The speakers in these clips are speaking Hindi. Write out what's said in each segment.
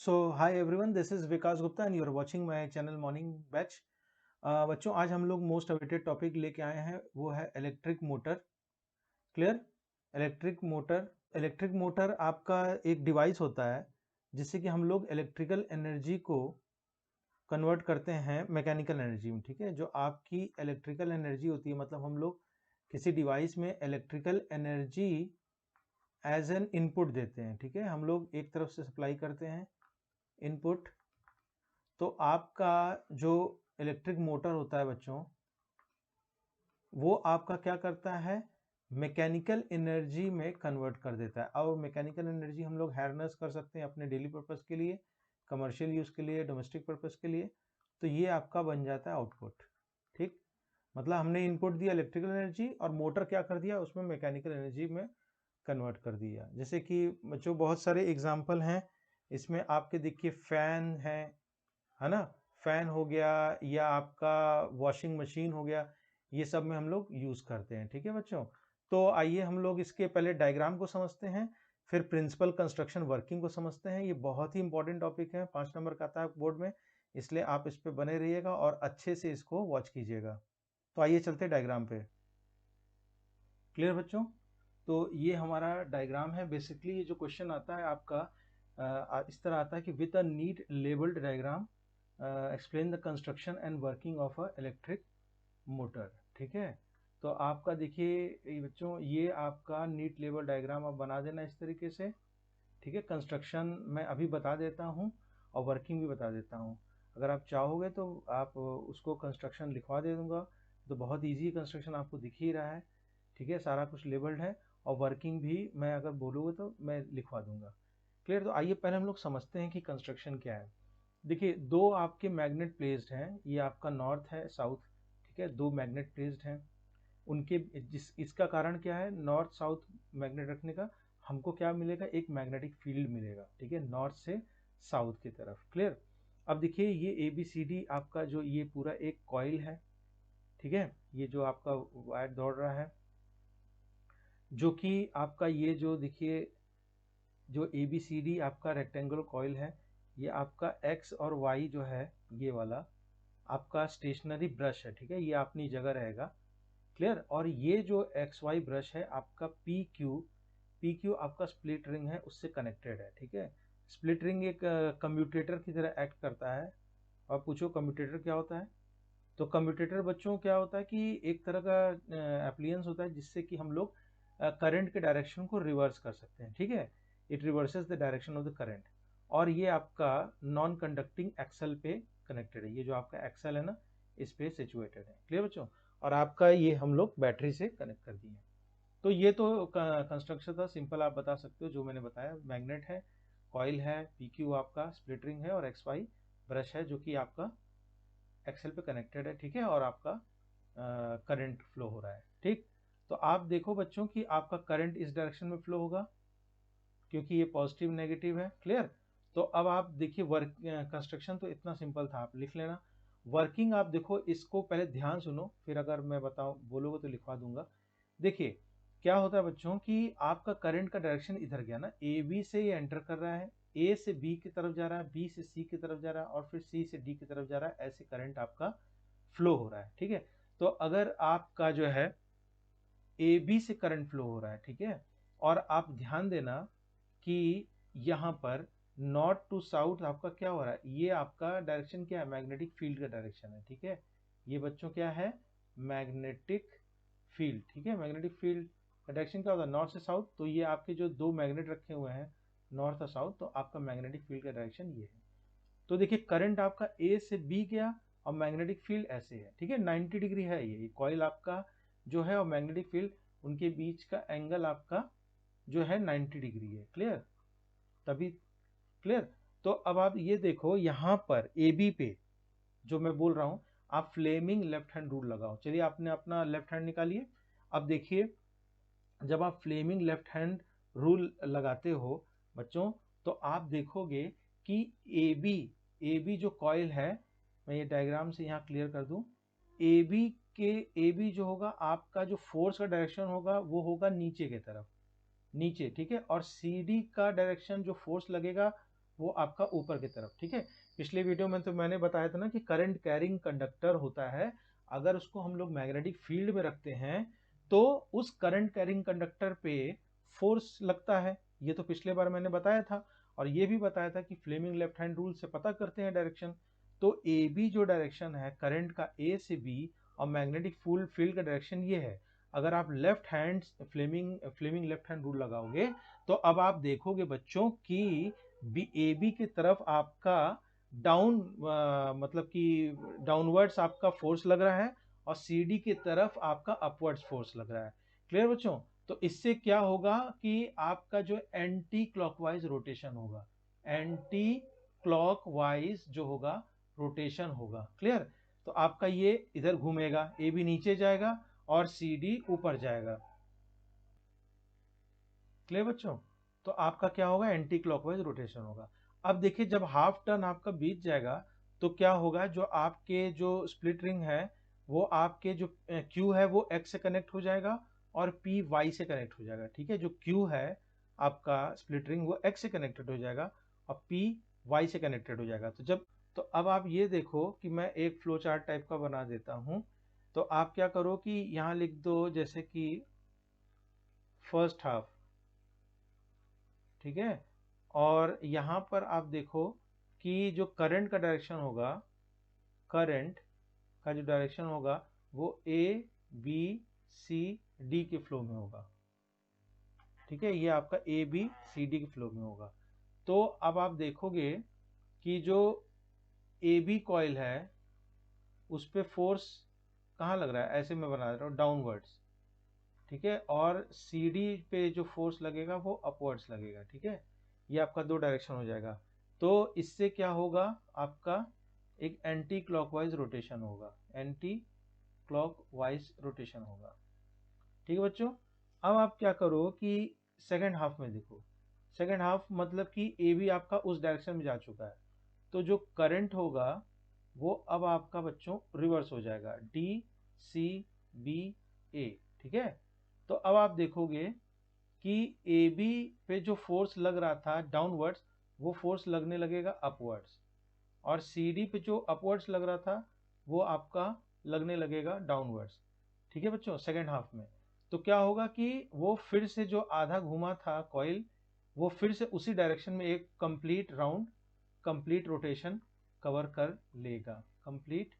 So hi everyone, this is Vikas Gupta and you are watching my channel morning batch. बच्चों, आज हम लोग मोस्ट अवेटेड टॉपिक लेके आए हैं, वो है electric motor. Clear? Electric motor आपका एक डिवाइस होता है जिससे कि हम लोग इलेक्ट्रिकल एनर्जी को कन्वर्ट करते हैं मैकेनिकल एनर्जी में। ठीक है, जो आपकी इलेक्ट्रिकल एनर्जी होती है, मतलब हम लोग किसी डिवाइस में electrical energy as an input देते हैं। ठीक है, हम लोग एक तरफ से सप्लाई करते हैं इनपुट। तो आपका जो इलेक्ट्रिक मोटर होता है बच्चों, वो आपका क्या करता है, मैकेनिकल एनर्जी में कन्वर्ट कर देता है। और मैकेनिकल एनर्जी हम लोग हार्नेस कर सकते हैं अपने डेली पर्पस के लिए, कमर्शियल यूज़ के लिए, डोमेस्टिक पर्पस के लिए। तो ये आपका बन जाता है आउटपुट। ठीक, मतलब हमने इनपुट दिया इलेक्ट्रिकल एनर्जी और मोटर क्या कर दिया, उसमें मैकेनिकल एनर्जी में कन्वर्ट कर दिया। जैसे कि बच्चों बहुत सारे एग्जाम्पल हैं इसमें, आपके देखिए फैन है ना, फैन हो गया या आपका वॉशिंग मशीन हो गया, ये सब में हम लोग यूज करते हैं। ठीक है बच्चों, तो आइए हम लोग इसके पहले डायग्राम को समझते हैं, फिर प्रिंसिपल कंस्ट्रक्शन वर्किंग को समझते हैं। ये बहुत ही इंपॉर्टेंट टॉपिक है, 5 नंबर का आता है बोर्ड में, इसलिए आप इस पे बने रहिएगा और अच्छे से इसको वॉच कीजिएगा। तो आइए चलते डायग्राम पे। क्लियर बच्चों? तो ये हमारा डायग्राम है। बेसिकली ये जो क्वेश्चन आता है आपका इस तरह आता है कि with a neat labelled diagram explain the construction and working of a electric motor. ठीक है, तो आपका देखिए ये बच्चों, ये आपका नीट लेबल डायग्राम आप बना देना इस तरीके से। ठीक है, कंस्ट्रक्शन मैं अभी बता देता हूँ और वर्किंग भी बता देता हूँ। अगर आप चाहोगे तो आप उसको कंस्ट्रक्शन लिखवा दे दूंगा, तो बहुत ईजी कंस्ट्रक्शन आपको दिख ही रहा है। ठीक है, सारा कुछ लेबल्ड है और वर्किंग भी मैं अगर बोलूँगा तो मैं लिखवा दूंगा। क्लियर? तो आइए पहले हम लोग समझते हैं कि कंस्ट्रक्शन क्या है। देखिए, दो आपके मैग्नेट प्लेस्ड हैं, ये आपका नॉर्थ है साउथ। ठीक है, दो मैग्नेट प्लेस्ड हैं, उनके इसका कारण क्या है, नॉर्थ साउथ मैग्नेट रखने का, हमको क्या मिलेगा, एक मैग्नेटिक फील्ड मिलेगा। ठीक है, नॉर्थ से साउथ की तरफ। क्लियर? अब देखिए ये ए बी सी डी आपका जो ये पूरा एक कॉइल है। ठीक है, ये जो आपका वायर दौड़ रहा है, जो कि आपका ये जो देखिए जो ए बी सी डी आपका रेक्टेंगुलर कॉइल है, ये आपका एक्स और वाई जो है, ये वाला आपका स्टेशनरी ब्रश है। ठीक है, ये अपनी जगह रहेगा। क्लियर? और ये जो एक्स वाई ब्रश है आपका पी क्यू आपका स्प्लिट रिंग है, उससे कनेक्टेड है। ठीक है, स्प्लिट रिंग एक कम्यूटेटर की तरह एक्ट करता है। और पूछो कम्यूटेटर क्या होता है? तो कम्यूटेटर बच्चों क्या होता है कि एक तरह का एप्लियंस होता है जिससे कि हम लोग करंट के डायरेक्शन को रिवर्स कर सकते हैं। ठीक है, it reverses the direction of the current. और ये आपका नॉन कंडक्टिंग एक्सल पे कनेक्टेड है, ये जो आपका एक्सल है ना, इस पे सिचुएटेड है। क्लियर बच्चों? और आपका ये हम लोग बैटरी से कनेक्ट कर दिए। तो ये तो कंस्ट्रक्शन था, सिंपल आप बता सकते हो जो मैंने बताया। मैग्नेट है, कॉइल है, पी क्यू आपका स्प्लिट रिंग है और एक्स वाई ब्रश है जो कि आपका एक्सेल पे कनेक्टेड है। ठीक है, और आपका करंट फ्लो हो रहा है। ठीक, तो आप देखो बच्चों कि आपका करंट इस डायरेक्शन में फ्लो होगा क्योंकि ये पॉजिटिव नेगेटिव है। क्लियर? तो अब आप देखिए वर्क कंस्ट्रक्शन तो इतना सिंपल था, आप लिख लेना। वर्किंग आप देखो, इसको पहले ध्यान सुनो, फिर अगर मैं बताऊं बोलोगे तो लिखवा दूंगा। देखिए क्या होता है बच्चों कि आपका करंट का डायरेक्शन इधर गया ना, ए बी से ये एंटर कर रहा है, ए से बी की तरफ जा रहा है, बी से सी की तरफ जा रहा है और फिर सी से डी की तरफ जा रहा है। ऐसे करंट आपका फ्लो हो रहा है। ठीक है, तो अगर आपका जो है ए बी से करंट फ्लो हो रहा है, ठीक है, और आप ध्यान देना कि यहाँ पर नॉर्थ टू साउथ आपका क्या हो रहा है, ये आपका डायरेक्शन क्या है, मैग्नेटिक फील्ड का डायरेक्शन है। ठीक है, ये बच्चों क्या है, मैग्नेटिक फील्ड। ठीक है, मैग्नेटिक फील्ड का डायरेक्शन क्या होता है, नॉर्थ से साउथ। तो ये आपके जो दो मैग्नेट रखे हुए हैं नॉर्थ और साउथ, तो आपका मैग्नेटिक फील्ड का डायरेक्शन ये है। तो देखिए करंट आपका ए से बी गया और मैग्नेटिक फील्ड ऐसे है। ठीक है, 90 डिग्री है ये कॉइल आपका जो है और मैग्नेटिक फील्ड, उनके बीच का एंगल आपका जो है 90 डिग्री है। क्लियर? तभी क्लियर? तो अब आप ये देखो यहाँ पर ए बी पे जो मैं बोल रहा हूं, आप फ्लेमिंग लेफ्ट हैंड रूल लगाओ। चलिए आपने अपना लेफ्ट हैंड निकालिए। अब देखिए जब आप फ्लेमिंग लेफ्ट हैंड रूल लगाते हो बच्चों, तो आप देखोगे कि ए बी जो कॉइल है, मैं ये डायग्राम से यहाँ क्लियर कर दूं, ए बी के ए बी जो होगा आपका जो फोर्स का डायरेक्शन होगा वो होगा नीचे की तरफ, नीचे। ठीक है, और सी डी का डायरेक्शन जो फोर्स लगेगा वो आपका ऊपर की तरफ, ठीक है। पिछले वीडियो में तो मैंने बताया था ना कि करंट कैरिंग कंडक्टर होता है, अगर उसको हम लोग मैग्नेटिक फील्ड में रखते हैं तो उस करंट कैरिंग कंडक्टर पे फोर्स लगता है, ये तो पिछले बार मैंने बताया था। और ये भी बताया था कि फ्लेमिंग लेफ्ट हैंड रूल से पता करते हैं डायरेक्शन। तो ए बी जो डायरेक्शन है करंट का ए से बी, और मैग्नेटिक फील्ड का डायरेक्शन ये है। अगर आप left hand Fleming left hand rule लगाओगे तो अब आप देखोगे बच्चों कि ए बी की तरफ आपका डाउन मतलब कि डाउनवर्ड्स आपका फोर्स लग रहा है, और सी डी की तरफ आपका अपवर्ड्स फोर्स लग रहा है। क्लियर बच्चों? तो इससे क्या होगा कि आपका जो एंटी क्लॉकवाइज रोटेशन होगा, एंटी क्लॉकवाइज जो होगा रोटेशन होगा। क्लियर? तो आपका ये इधर घूमेगा, ए बी नीचे जाएगा और सी डी ऊपर जाएगा। क्लियर बच्चों? तो आपका क्या होगा, एंटी क्लॉकवाइज रोटेशन होगा। अब देखिए जब हाफ टर्न आपका बीत जाएगा तो क्या होगा, जो आपके जो स्प्लिट रिंग है वो आपके जो क्यू है वो एक्स से कनेक्ट हो जाएगा और पी वाई से कनेक्ट हो जाएगा। ठीक है, जो क्यू है आपका स्प्लिट रिंग वो एक्स से कनेक्टेड हो जाएगा और पी वाई से कनेक्टेड हो जाएगा। तो अब आप ये देखो कि मैं एक फ्लो चार्ट टाइप का बना देता हूँ। तो आप क्या करो कि यहाँ लिख दो जैसे कि फर्स्ट हाफ, ठीक है। और यहाँ पर आप देखो कि जो करंट का डायरेक्शन होगा, करंट का जो डायरेक्शन होगा वो ए बी सी डी के फ्लो में होगा। ठीक है, ये आपका ए बी सी डी के फ्लो में होगा। तो अब आप देखोगे कि जो ए बी कॉइल है उस पर फोर्स कहाँ लग रहा है, ऐसे मैं बना रहा हूँ डाउनवर्ड्स। ठीक है, और सी डी पे जो फोर्स लगेगा वो अपवर्ड्स लगेगा। ठीक है, ये आपका दो डायरेक्शन हो जाएगा। तो इससे क्या होगा, आपका एक एंटी क्लॉकवाइज रोटेशन होगा, एंटी क्लॉकवाइज रोटेशन होगा। ठीक है बच्चों, अब आप क्या करो कि सेकेंड हाफ में देखो। सेकेंड हाफ मतलब कि ए भी आपका उस डायरेक्शन में जा चुका है, तो जो करंट होगा वो अब आपका बच्चों रिवर्स हो जाएगा, डी सी बी ए। ठीक है, तो अब आप देखोगे कि ए बी पे जो फोर्स लग रहा था डाउनवर्ड्स वो फोर्स लगने लगेगा अपवर्ड्स, और सी डी पे जो अपवर्ड्स लग रहा था वो आपका लगने लगेगा डाउनवर्ड्स। ठीक है बच्चों, सेकेंड हाफ में तो क्या होगा कि वो फिर से जो आधा घुमा था कॉइल वो फिर से उसी डायरेक्शन में एक complete round, complete rotation cover कर लेगा, कंप्लीट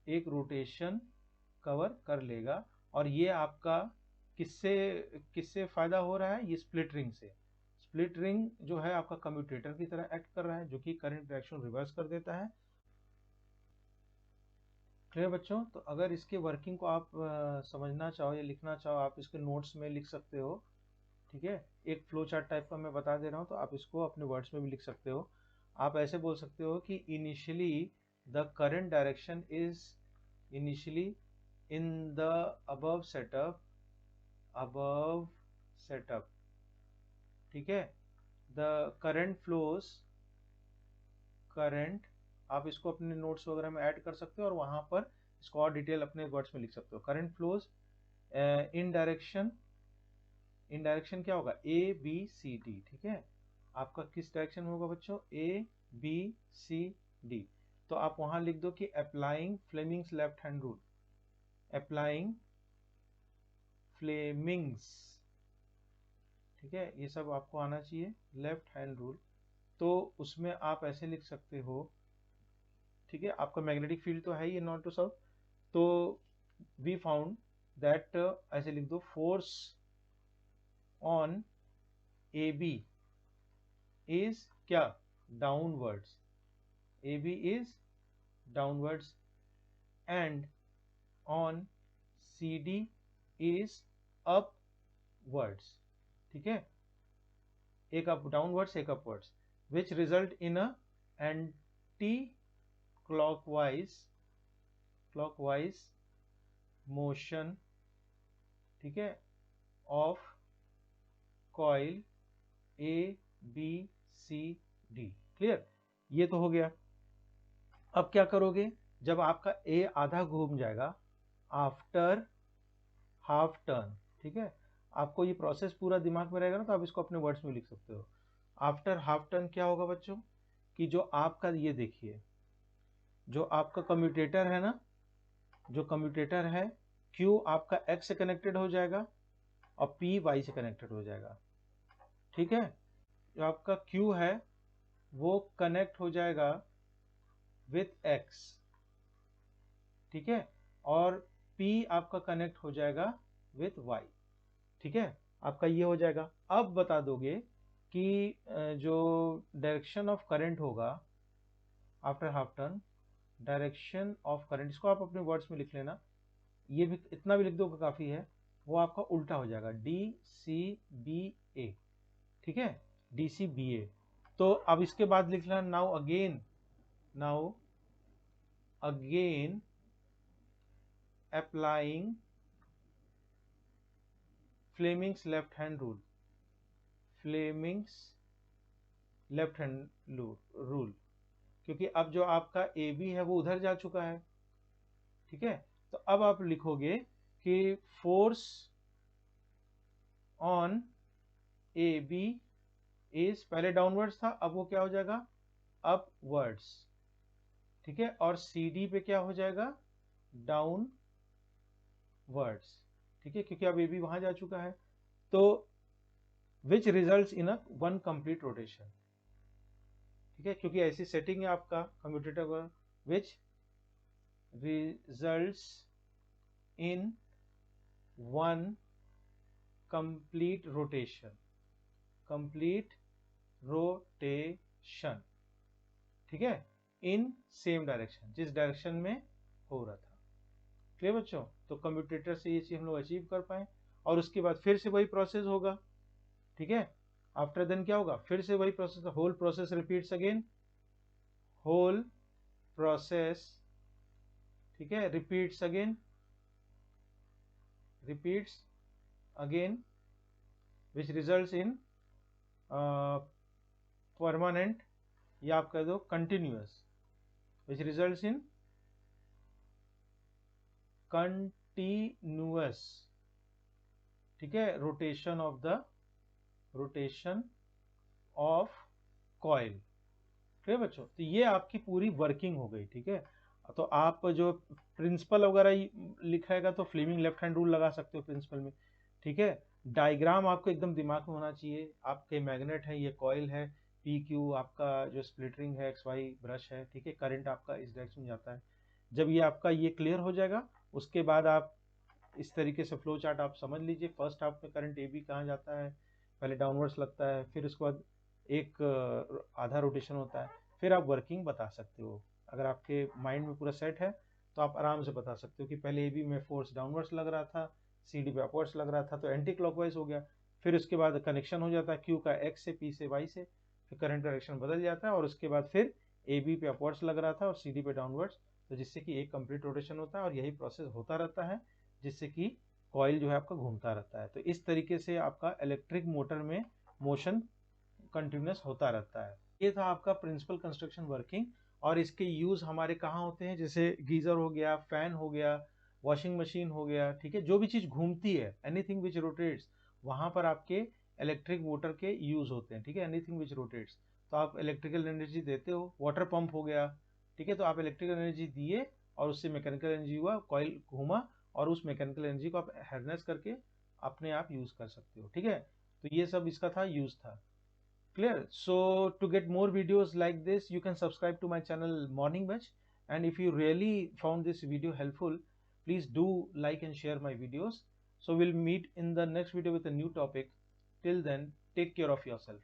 एक रोटेशन कवर कर लेगा। और ये आपका किससे किससे फायदा हो रहा है, ये स्प्लिट रिंग से। स्प्लिट रिंग जो है आपका कम्यूटेटर की तरह एक्ट कर रहा है, जो कि करंट डायरेक्शन रिवर्स कर देता है। क्लियर बच्चों? तो अगर इसके वर्किंग को आप समझना चाहो या लिखना चाहो, आप इसके नोट्स में लिख सकते हो। ठीक है, एक फ्लो चार्ट टाइप का मैं बता दे रहा हूँ, तो आप इसको अपने वर्ड्स में भी लिख सकते हो। आप ऐसे बोल सकते हो कि initially the current direction is initially in the above setup, above setup। ठीक है, द करंट फ्लोज, करंट आप इसको अपने नोट्स वगैरह में ऐड कर सकते हो और वहां पर इसको और डिटेल अपने वर्ड्स में लिख सकते हो। Current flows in direction, in direction क्या होगा, ए बी सी डी। ठीक है, आपका किस डायरेक्शन में होगा बच्चों, ए बी सी डी। तो आप वहां लिख दो कि applying Fleming's left hand rule, applying Fleming's. ठीक है, ये सब आपको आना चाहिए, लेफ्ट हैंड रूल। तो उसमें आप ऐसे लिख सकते हो। ठीक है, आपका मैग्नेटिक फील्ड तो है ही नॉर्थ टू साउथ, तो वी फाउंड दैट, ऐसे लिख दो, force on A B is क्या, downwards, A B is downwards and on C D is upwards. ठीक है, एक अप डाउनवर्ड्स एक upwards, which result in a anti clockwise, clockwise motion. ठीक है, of coil A B C D. Clear? ये तो हो गया। अब क्या करोगे, जब आपका ए आधा घूम जाएगा आफ्टर हाफ टर्न। ठीक है, आपको ये प्रोसेस पूरा दिमाग में रहेगा ना, तो आप इसको अपने वर्ड्स में लिख सकते हो। आफ्टर हाफ टर्न क्या होगा बच्चों, कि जो आपका ये देखिए, जो आपका कम्यूटेटर है ना, जो कम्यूटेटर है, Q आपका X से कनेक्टेड हो जाएगा और P Y से कनेक्टेड हो जाएगा। ठीक है, जो आपका Q है वो कनेक्ट हो जाएगा विथ X, ठीक है, और P आपका कनेक्ट हो जाएगा विथ Y। ठीक है, आपका ये हो जाएगा। अब बता दोगे कि जो डायरेक्शन ऑफ करंट होगा after half turn, direction of current, इसको आप अपने वर्ड्स में लिख लेना, ये भी इतना भी लिख दो काफी है, वो आपका उल्टा हो जाएगा, DCBA। ठीक है, DCBA। तो अब इसके बाद लिख लेना, now again applying Fleming's left hand rule, Fleming's left hand rule, क्योंकि अब जो आपका AB है वो उधर जा चुका है। ठीक है, तो अब आप लिखोगे कि फोर्स ऑन AB इज, पहले डाउनवर्ड्स था, अब वो क्या हो जाएगा, अपवर्ड्स। ठीक है, और CD पे क्या हो जाएगा, डाउनवर्ड्स। ठीक है, क्योंकि अब AB वहां जा चुका है। तो विच results in a one complete rotation. ठीक है, क्योंकि ऐसी सेटिंग है आपका कम्यूटेटर का, विच results in one complete rotation, complete rotation. ठीक है, इन सेम डायरेक्शन, जिस डायरेक्शन में हो रहा था। क्लियर बच्चों, तो कम्यूटेटर से ये चीज हम लोग अचीव कर पाए, और उसके बाद फिर से वही प्रोसेस होगा। ठीक है, आफ्टर देन क्या होगा, फिर से वही process, whole process repeats again, whole process, ठीक है, repeats again which results in permanent, या आप कह दो continuous, which results in continuous, ठीक है, रोटेशन ऑफ कॉइल। ठीक है बच्चों, तो ये आपकी पूरी वर्किंग हो गई। ठीक है, तो आप जो प्रिंसिपल वगैरह लिखाएगा तो फ्लेमिंग लेफ्ट हैंड रूल लगा सकते हो प्रिंसिपल में। ठीक है, डायग्राम आपको एकदम दिमाग में होना चाहिए, आपके मैग्नेट है, ये कॉइल है, PQ आपका जो स्प्लिटरिंग है, XY ब्रश है। ठीक है, करंट आपका इस डायरेक्शन में जाता है। जब ये आपका ये क्लियर हो जाएगा, उसके बाद आप इस तरीके से फ्लो चार्ट आप समझ लीजिए। फर्स्ट हाफ में करंट AB कहाँ जाता है, पहले डाउनवर्ड्स लगता है, फिर उसके बाद एक आधा रोटेशन होता है, फिर आप वर्किंग बता सकते हो। अगर आपके माइंड में पूरा सेट है तो आप आराम से बता सकते हो कि पहले AB में फोर्स डाउनवर्ड्स लग रहा था, CD पे अपवर्ड्स लग रहा था, तो एंटी क्लॉकवाइज हो गया। फिर उसके बाद कनेक्शन हो जाता है Q का X से, P से Y से, फिर करंट डायरेक्शन बदल जाता है, और उसके बाद फिर AB पे अपवर्ड्स लग रहा था और CD पे डाउनवर्ड्स, तो जिससे कि एक कंप्लीट रोटेशन होता है, और यही प्रोसेस होता रहता है, जिससे कि कॉइल जो है आपका घूमता रहता है। तो इस तरीके से आपका इलेक्ट्रिक मोटर में मोशन कंटिन्यूस होता रहता है। ये था आपका प्रिंसिपल कंस्ट्रक्शन वर्किंग, और इसके यूज हमारे कहाँ होते हैं, जैसे गीजर हो गया, फैन हो गया, वॉशिंग मशीन हो गया। ठीक है, जो भी चीज घूमती है, एनीथिंग विच रोटेट्स, वहां पर आपके इलेक्ट्रिक मोटर के यूज होते हैं। ठीक है, एनीथिंग विच रोटेट्स, तो आप इलेक्ट्रिकल एनर्जी देते हो। वाटर पंप हो गया, ठीक है, तो आप इलेक्ट्रिकल एनर्जी दिए और उससे मैकेनिकल एनर्जी हुआ, कॉइल घूमा, और उस मैकेनिकल एनर्जी को आप हार्नेस करके अपने आप यूज कर सकते हो। ठीक है, तो ये सब इसका था, यूज था। Clear? So to get more videos like this, you can subscribe to my channel Morning Batch. And if you really found this video helpful, please do like and share my videos. So we'll meet in the next video with a new topic. Till then, take care of yourself.